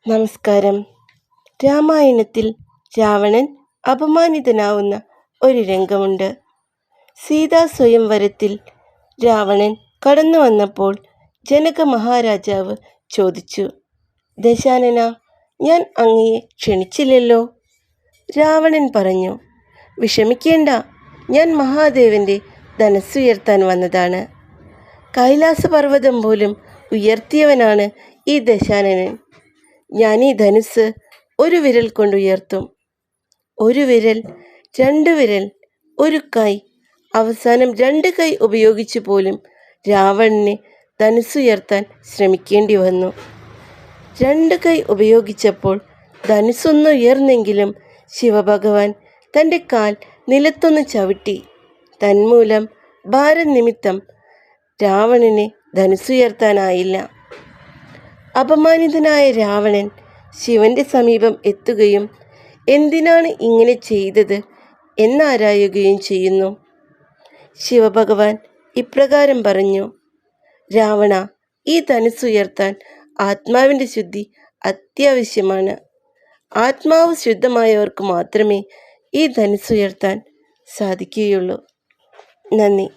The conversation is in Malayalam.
നമസ്കാരം. രാമായണത്തിൽ രാവണൻ അപമാനിതനാവുന്ന ഒരു രംഗമുണ്ട്. സീതാ സ്വയംവരത്തിൽ രാവണൻ കടന്നു വന്നപ്പോൾ ജനക മഹാരാജാവ് ചോദിച്ചു, ദശാനന, ഞാൻ അങ്ങയെ ക്ഷണിച്ചില്ലല്ലോ. രാവണൻ പറഞ്ഞു, വിഷമിക്കേണ്ട, ഞാൻ മഹാദേവൻ്റെ ധനസ്സുയർത്താൻ വന്നതാണ്. കൈലാസപർവ്വതം പോലും ഉയർത്തിയവനാണ് ഈ ദശാനനൻ. ഞാൻ ഈ ധനുസ് ഒരു വിരൽ കൊണ്ടുയർത്തും. ഒരു വിരൽ, രണ്ട് വിരൽ, ഒരു കൈ, അവസാനം രണ്ട് കൈ ഉപയോഗിച്ചു പോലും രാവണന് ധനുസ്സുയർത്താൻ ശ്രമിക്കേണ്ടി വന്നു. രണ്ട് കൈ ഉപയോഗിച്ചപ്പോൾ ധനുസ്സൊന്ന് ഉയർന്നെങ്കിലും ശിവഭഗവാൻ തൻ്റെ കാൽ നിലത്തൊന്ന് ചവിട്ടി. തന്മൂലം ഭാരം നിമിത്തം രാവണന് ധനുസ്സുയർത്താനായില്ല. അപമാനിതനായ രാവണൻ ശിവന്റെ സമീപം എത്തുകയും എന്തിനാണ് ഇങ്ങനെ ചെയ്തത് എന്നാരായുകയും ചെയ്യുന്നു. ശിവഭഗവാൻ ഇപ്രകാരം പറഞ്ഞു, രാവണ, ഈ ധനുസ്സുയർത്താൻ ആത്മാവിൻ്റെ ശുദ്ധി അത്യാവശ്യമാണ്. ആത്മാവ് ശുദ്ധമായവർക്ക് മാത്രമേ ഈ ധനുസ്സുയർത്താൻ സാധിക്കുകയുള്ളൂ. നന്ദി.